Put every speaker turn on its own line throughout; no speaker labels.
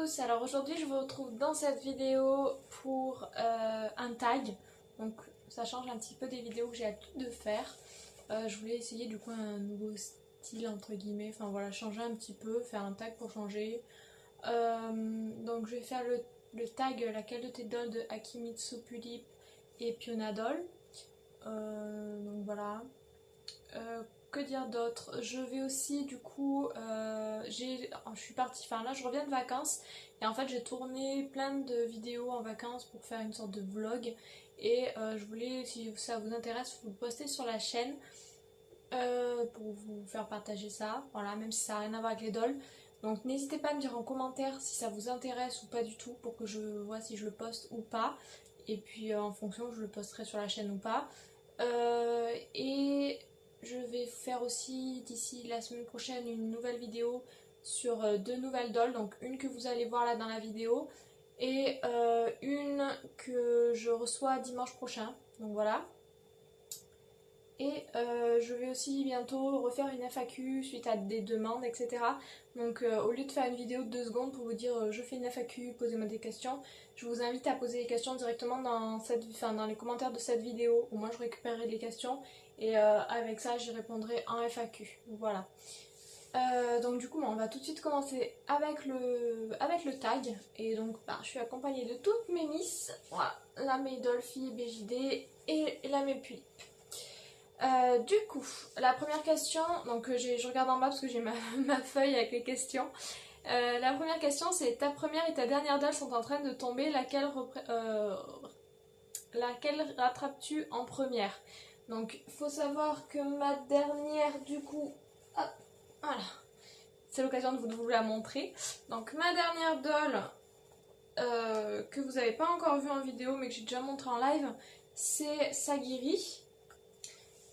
tous, alors aujourd'hui je vous retrouve dans cette vidéo pour un tag. Donc ça change un petit peu des vidéos que j'ai l'habitude de faire. Je voulais essayer du coup un nouveau style entre guillemets, enfin voilà, changer un petit peu, faire un tag pour changer. Donc je vais faire le tag laquelle de tes dolls de Akimitsu Pulip et Pionadol. Donc voilà. Que dire d'autre? Je vais aussi du coup, je suis partie, enfin là je reviens de vacances et en fait j'ai tourné plein de vidéos en vacances pour faire une sorte de vlog et je voulais, si ça vous intéresse, vous le poster sur la chaîne pour vous faire partager ça, voilà, même si ça n'a rien à voir avec les dolls. Donc n'hésitez pas à me dire en commentaire si ça vous intéresse ou pas du tout pour que je vois si je le poste ou pas et puis en fonction je le posterai sur la chaîne ou pas. Et je vais faire aussi d'ici la semaine prochaine une nouvelle vidéo sur deux nouvelles dolls, donc une que vous allez voir là dans la vidéo et une que je reçois dimanche prochain, donc voilà. Et je vais aussi bientôt refaire une FAQ suite à des demandes, etc. Donc au lieu de faire une vidéo de 2 secondes pour vous dire je fais une FAQ, posez-moi des questions, je vous invite à poser les questions directement dans les commentaires de cette vidéo, où moi je récupérerai les questions et avec ça j'y répondrai en FAQ. Voilà. Donc du coup on va tout de suite commencer avec le tag. Et donc je suis accompagnée de toutes mes miss. Voilà, la Dolphy BJD et la Pulip. Du coup, la première question, donc je regarde en bas parce que j'ai ma feuille avec les questions. La première question c'est: ta première et ta dernière doll sont en train de tomber, laquelle rattrapes-tu en première? Donc faut savoir que ma dernière du coup, hop, voilà, c'est l'occasion de vous la montrer. Donc ma dernière doll que vous n'avez pas encore vue en vidéo mais que j'ai déjà montré en live, c'est Sagiri.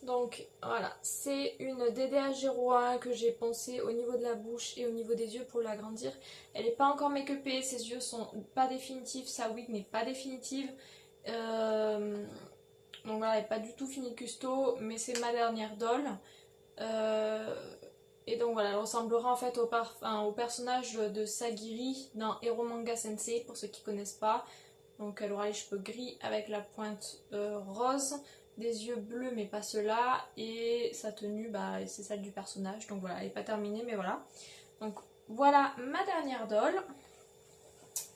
Donc voilà, c'est une DDH01 que j'ai poncée au niveau de la bouche et au niveau des yeux pour l'agrandir. Elle n'est pas encore make-upée, ses yeux sont pas définitifs, sa wig n'est pas définitive. Donc voilà, elle n'est pas du tout finie custo, mais c'est ma dernière doll. Et donc voilà, elle ressemblera en fait au personnage de Sagiri dans Eromanga Sensei, pour ceux qui connaissent pas. Donc elle aura les cheveux gris avec la pointe rose, des yeux bleus mais pas ceux-là, et sa tenue c'est celle du personnage. Donc voilà, elle n'est pas terminée mais voilà. Donc voilà ma dernière doll.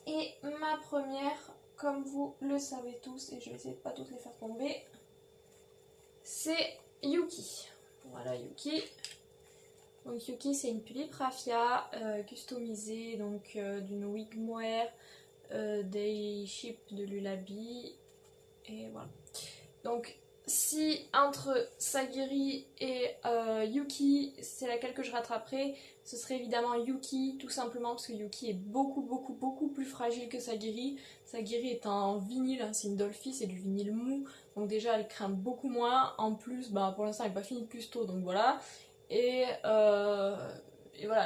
Et ma première, comme vous le savez tous, et je vais essayer de pas toutes les faire tomber, c'est Yuki. Voilà Yuki. Donc Yuki c'est une Pulip Raffia customisée donc d'une wig mohair, des chips de Lulabi, et voilà. Donc si entre Sagiri et Yuki c'est laquelle que je rattraperai, ce serait évidemment Yuki, tout simplement parce que Yuki est beaucoup plus fragile que Sagiri. Sagiri est en vinyle, hein, c'est une Dolphy, c'est du vinyle mou, donc déjà elle craint beaucoup moins. En plus pour l'instant elle n'est pas finie de custo, donc voilà. Et voilà,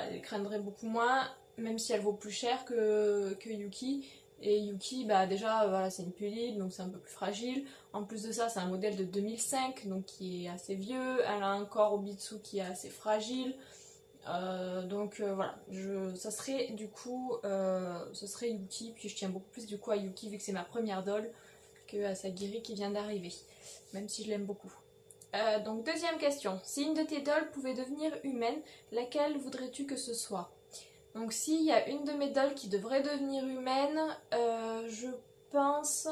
elle craindrait beaucoup moins, même si elle vaut plus cher que Yuki. Et Yuki, déjà, voilà, c'est une Pulip, donc c'est un peu plus fragile. En plus de ça, c'est un modèle de 2005, donc qui est assez vieux. Elle a un corps Obitsu qui est assez fragile. Voilà, ça serait du coup, ce serait Yuki. Puis je tiens beaucoup plus du coup à Yuki vu que c'est ma première doll que à Sagiri qui vient d'arriver, même si je l'aime beaucoup. Donc deuxième question: si une de tes dolls pouvait devenir humaine, laquelle voudrais-tu que ce soit? Donc s'il y a une de mes dolls qui devrait devenir humaine, je pense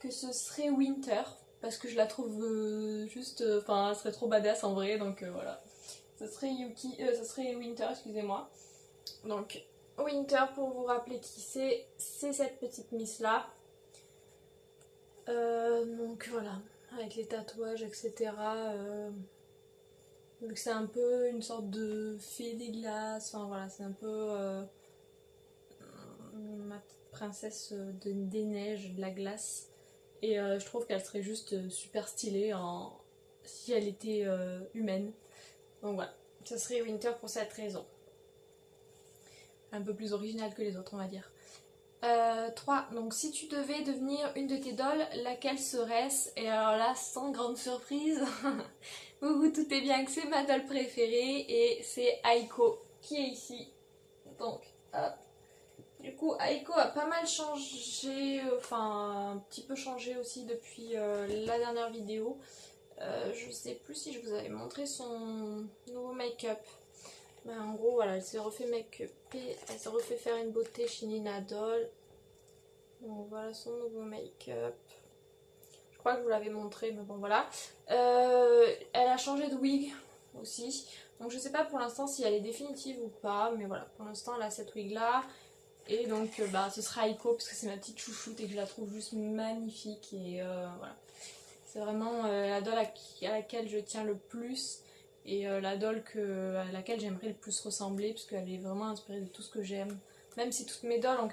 que ce serait Winter, parce que je la trouve elle serait trop badass en vrai, donc voilà. Ce serait Winter, excusez-moi. Donc Winter, pour vous rappeler qui c'est cette petite miss là. Donc voilà, avec les tatouages, etc. Vu que c'est un peu une sorte de fée des glaces, enfin voilà, c'est un peu ma petite princesse des neiges, de la glace. Et je trouve qu'elle serait juste super stylée si elle était humaine. Donc voilà, ça serait Winter pour cette raison. Un peu plus originale que les autres, on va dire. 3. Donc si tu devais devenir une de tes dolls, laquelle serait-ce? Et alors là, sans grande surprise, vous vous doutez bien que c'est ma doll préférée et c'est Aiko qui est ici. Donc, du coup, Aiko a pas mal changé, enfin un petit peu changé aussi depuis la dernière vidéo. Je sais plus si je vous avais montré son nouveau make-up. Mais en gros, voilà, elle s'est refait make-upper, elle s'est refait faire une beauté chez Nina Doll. Donc voilà son nouveau make-up. Je crois que je vous l'avais montré, mais bon voilà. Elle a changé de wig aussi. Donc je sais pas pour l'instant si elle est définitive ou pas, mais voilà, pour l'instant elle a cette wig là. Et donc bah, ce sera Aiko parce que c'est ma petite chouchoute et que je la trouve juste magnifique. Et voilà. C'est vraiment la doll à laquelle je tiens le plus. Et la doll à laquelle j'aimerais le plus ressembler. Parce qu'elle est vraiment inspirée de tout ce que j'aime. Même si toutes mes dolls ont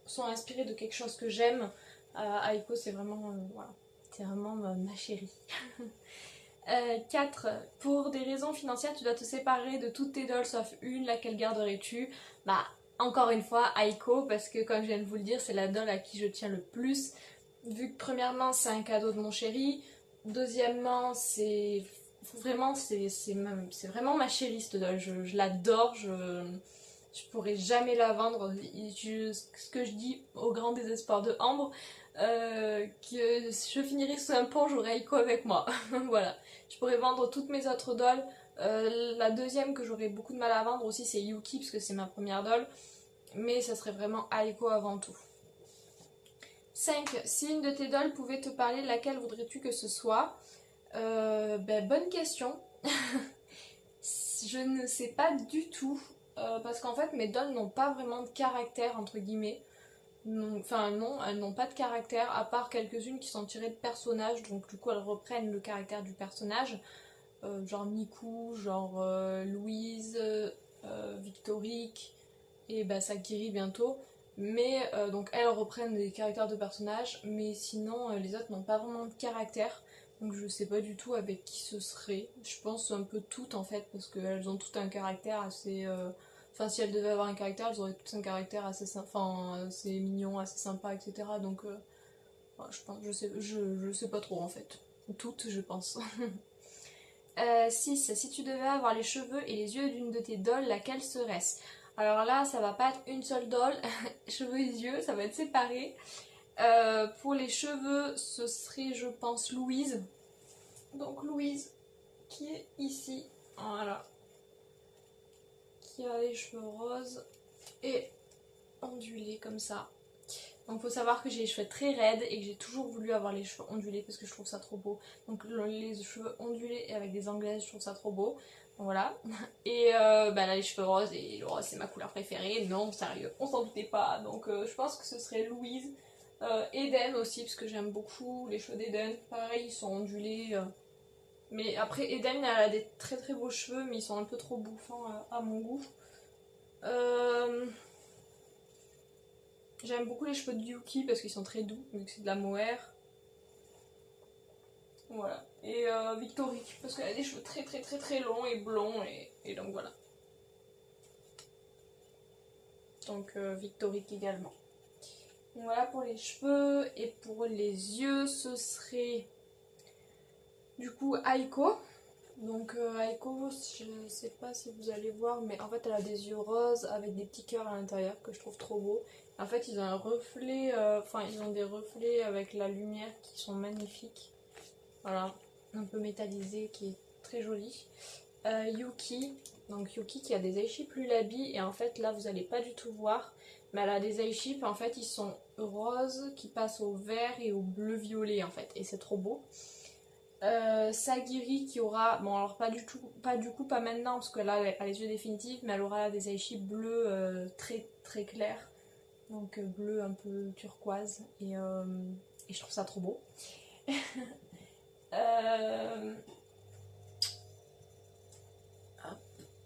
sont inspirées de quelque chose que j'aime. Aiko c'est vraiment, voilà. C'est vraiment ma chérie. 4. Pour des raisons financières, tu dois te séparer de toutes tes dolls sauf une, laquelle garderais-tu? Bah, encore une fois, Aiko, parce que comme je viens de vous le dire, c'est la doll à qui je tiens le plus. Vu que premièrement, c'est un cadeau de mon chéri. Deuxièmement, c'est vraiment ma chérie cette doll. Je l'adore, je pourrais jamais la vendre. Ce que je dis au grand désespoir de Ambre, que je finirai sous un pont, j'aurai Aiko avec moi. Voilà. Je pourrais vendre toutes mes autres dolls. La deuxième que j'aurais beaucoup de mal à vendre aussi, c'est Yuki, parce que c'est ma première doll. Mais ça serait vraiment Aiko avant tout. 5. Si une de tes dolls pouvait te parler, laquelle voudrais-tu que ce soit? Bonne question. Je ne sais pas du tout. Parce qu'en fait, mes dolls n'ont pas vraiment de caractère, entre guillemets. Enfin non, elles n'ont pas de caractère, à part quelques-unes qui sont tirées de personnages. Donc du coup, elles reprennent le caractère du personnage. Genre Miku, genre Louise, Victorique et bah, Sakiri bientôt. Mais donc elles reprennent des caractères de personnages, mais sinon les autres n'ont pas vraiment de caractère. Donc je sais pas du tout avec qui ce serait. Je pense un peu toutes en fait, parce qu'elles ont toutes un caractère assez... Enfin si elles devaient avoir un caractère, elles auraient toutes un caractère assez mignon, assez sympa, etc. Donc ouais, je sais pas trop en fait. Toutes je pense. 6. Si tu devais avoir les cheveux et les yeux d'une de tes dolls, laquelle serait-ce? Alors là, ça va pas être une seule doll, cheveux et yeux, ça va être séparé. Pour les cheveux, ce serait, je pense, Louise. Donc Louise, qui est ici, voilà. Qui a les cheveux roses et ondulés comme ça. Donc faut savoir que j'ai les cheveux très raides et que j'ai toujours voulu avoir les cheveux ondulés parce que je trouve ça trop beau. Donc les cheveux ondulés et avec des anglaises, je trouve ça trop beau. Donc, voilà. Et là les cheveux roses, et le rose c'est ma couleur préférée. Non, sérieux, on s'en doutait pas. Donc je pense que ce serait Louise. Eden aussi, parce que j'aime beaucoup les cheveux d'Eden. Pareil, ils sont ondulés. Mais après, Eden, elle a des très très beaux cheveux, mais ils sont un peu trop bouffants à mon goût. J'aime beaucoup les cheveux de Yuki parce qu'ils sont très doux, vu que c'est de la mohair. Voilà. Et Victorique, parce qu'elle a des cheveux très très très très longs et blonds, et donc voilà. Donc Victorique également. Donc, voilà pour les cheveux, et pour les yeux, ce serait du coup Aiko. Donc Aiko, je sais pas si vous allez voir, mais en fait elle a des yeux roses avec des petits cœurs à l'intérieur que je trouve trop beaux. En fait ils ont un reflet, ils ont des reflets avec la lumière qui sont magnifiques. Voilà, un peu métallisé qui est très joli. Yuki, donc Yuki qui a des eyeships Lulabi, et en fait là vous allez pas du tout voir, mais elle a des eyeships en fait ils sont roses qui passent au vert et au bleu violet en fait, et c'est trop beau. Sagiri qui aura, bon alors pas maintenant parce que là elle a les yeux définitifs, mais elle aura des eyeships bleus très très clairs, donc bleu un peu turquoise, et je trouve ça trop beau.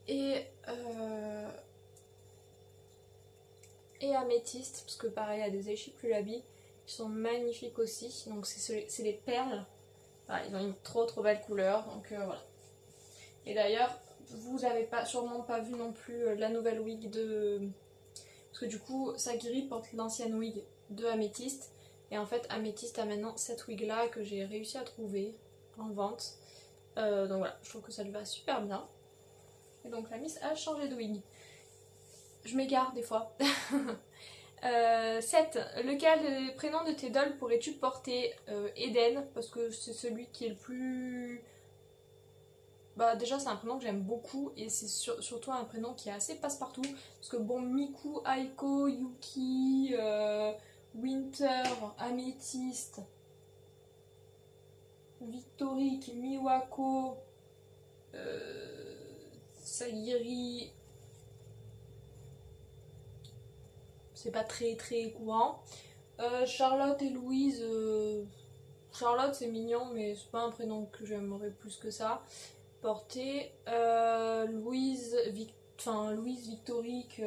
Et améthyste, parce que pareil, il y a des eyeships Lulabi qui sont magnifiques aussi, donc c'est les perles. Voilà, ils ont une trop belle couleur, donc voilà. Et d'ailleurs, vous avez sûrement pas vu non plus la nouvelle wig de... Parce que du coup, Sagiri porte l'ancienne wig de Améthyste, et en fait Améthyste a maintenant cette wig là que j'ai réussi à trouver en vente. Donc voilà, je trouve que ça lui va super bien. Et donc la Miss a changé de wig. Je m'égare des fois. 7. Lequel des prénoms de tes dolls pourrais-tu porter? Eden, parce que c'est celui qui est le plus... Bah déjà c'est un prénom que j'aime beaucoup et c'est surtout un prénom qui est assez passe-partout. Parce que bon, Miku, Aiko, Yuki, Winter, Améthyste, Victorique, Miwako, Sagiri, c'est pas très courant. Charlotte et Louise, Charlotte c'est mignon mais c'est pas un prénom que j'aimerais plus que ça porter. Louise, Louise, Victorique,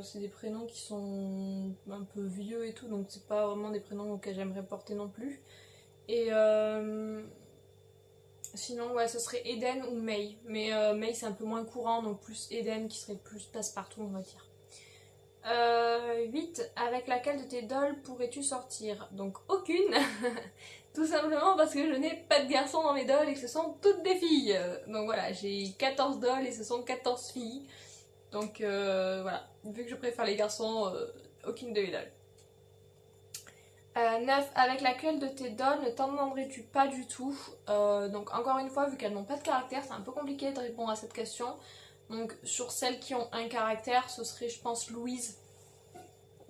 c'est des prénoms qui sont un peu vieux et tout, donc c'est pas vraiment des prénoms auxquels j'aimerais porter non plus. Et sinon, ouais, ce serait Eden ou May. Mais May, c'est un peu moins courant, donc plus Eden qui serait plus passe-partout, on va dire. 8. Avec laquelle de tes dolls pourrais-tu sortir? Donc aucune. Tout simplement parce que je n'ai pas de garçons dans mes dolls et que ce sont toutes des filles. Donc voilà, j'ai 14 dolls et ce sont 14 filles. Donc voilà, vu que je préfère les garçons, aucune de mes dolls. 9. Avec laquelle de tes dolls ne t'en demanderais-tu pas du tout? Donc encore une fois, vu qu'elles n'ont pas de caractère, c'est un peu compliqué de répondre à cette question. Donc sur celles qui ont un caractère, ce serait je pense Louise.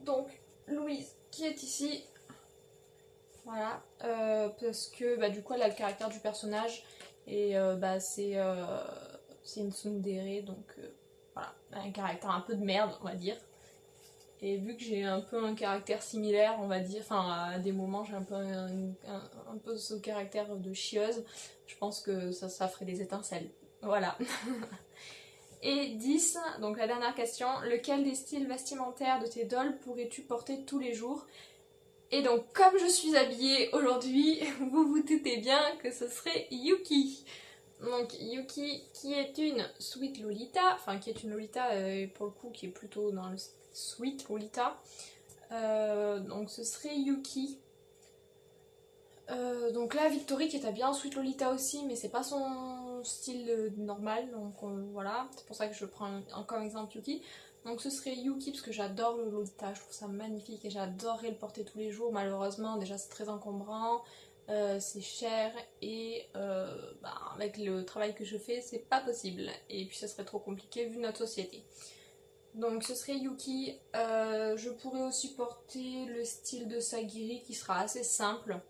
Donc Louise qui est ici. Voilà. Parce que bah, du coup elle a le caractère du personnage. Et bah, c'est une tsundere, donc voilà. Un caractère un peu de merde on va dire. Et vu que j'ai un peu un caractère similaire, on va dire, enfin à des moments j'ai un peu ce caractère de chieuse, je pense que ça ferait des étincelles. Voilà. Et 10, donc la dernière question, lequel des styles vestimentaires de tes dolls pourrais-tu porter tous les jours? Et donc comme je suis habillée aujourd'hui, vous vous doutez bien que ce serait Yuki. Donc Yuki qui est une sweet Lolita, enfin qui est une Lolita pour le coup qui est plutôt dans le sweet Lolita. Donc ce serait Yuki. Donc là Victory qui est habillée en sweet Lolita aussi mais c'est pas son style normal donc voilà, c'est pour ça que je prends comme exemple Yuki. Donc ce serait Yuki parce que j'adore le Lolita, je trouve ça magnifique et j'adorerais le porter tous les jours. Malheureusement déjà c'est très encombrant, c'est cher et avec le travail que je fais c'est pas possible et puis ça serait trop compliqué vu notre société. Donc ce serait Yuki. Je pourrais aussi porter le style de Sagiri qui sera assez simple.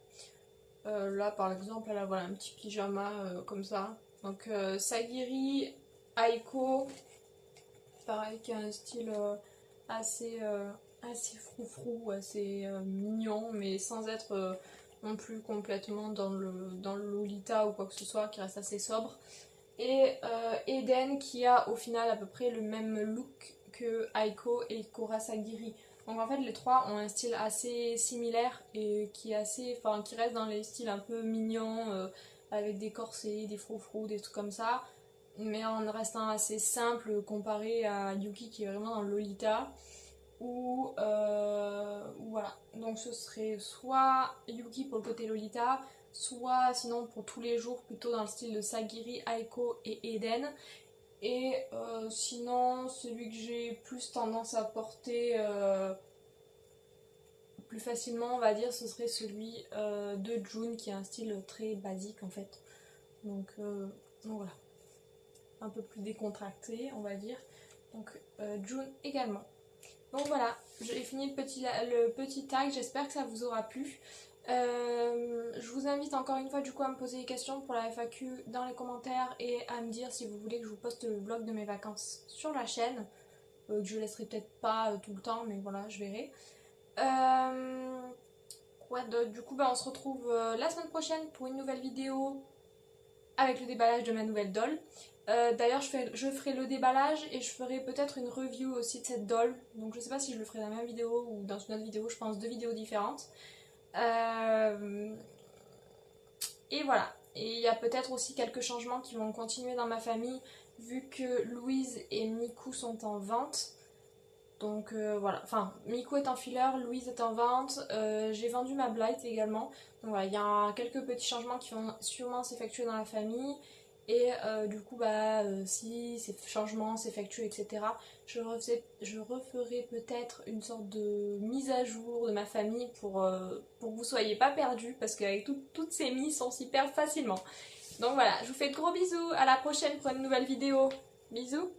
Là par exemple elle a voilà, un petit pyjama comme ça. Donc Sagiri, Aiko, pareil qui a un style assez froufrou, assez mignon mais sans être non plus complètement dans le Lolita ou quoi que ce soit, qui reste assez sobre. Et Eden qui a au final à peu près le même look que Aiko et Kora Sagiri. Donc en fait les trois ont un style assez similaire et qui reste dans les styles un peu mignons avec des corsets, des froufrous, des trucs comme ça, mais en restant assez simple comparé à Yuki qui est vraiment dans le Lolita. Ou voilà, donc ce serait soit Yuki pour le côté Lolita, soit sinon pour tous les jours plutôt dans le style de Sagiri, Aiko et Eden. Et sinon celui que j'ai plus tendance à porter plus facilement on va dire ce serait celui de June qui a un style très basique en fait. Donc voilà, un peu plus décontracté on va dire. Donc June également. Donc voilà, j'ai fini le petit tag, j'espère que ça vous aura plu. Je vous invite encore une fois du coup à me poser des questions pour la FAQ dans les commentaires et à me dire si vous voulez que je vous poste le vlog de mes vacances sur la chaîne. Que je laisserai peut-être pas tout le temps mais voilà je verrai. Du coup on se retrouve la semaine prochaine pour une nouvelle vidéo avec le déballage de ma nouvelle doll. D'ailleurs je ferai le déballage et je ferai peut-être une review aussi de cette doll. Donc je sais pas si je le ferai dans la même vidéo ou dans une autre vidéo, je pense 2 vidéos différentes. Et voilà. Et il y a peut-être aussi quelques changements qui vont continuer dans ma famille vu que Louise et Miku sont en vente. Donc voilà, enfin Miku est en filler, Louise est en vente, j'ai vendu ma Blight également. Donc voilà, il y a quelques petits changements qui vont sûrement s'effectuer dans la famille. Et du coup, si ces changements s'effectuent, etc., je referai peut-être une sorte de mise à jour de ma famille pour que vous soyez pas perdus, parce qu'avec toutes ces mises, on s'y perd facilement. Donc voilà, je vous fais de gros bisous, à la prochaine pour une nouvelle vidéo. Bisous!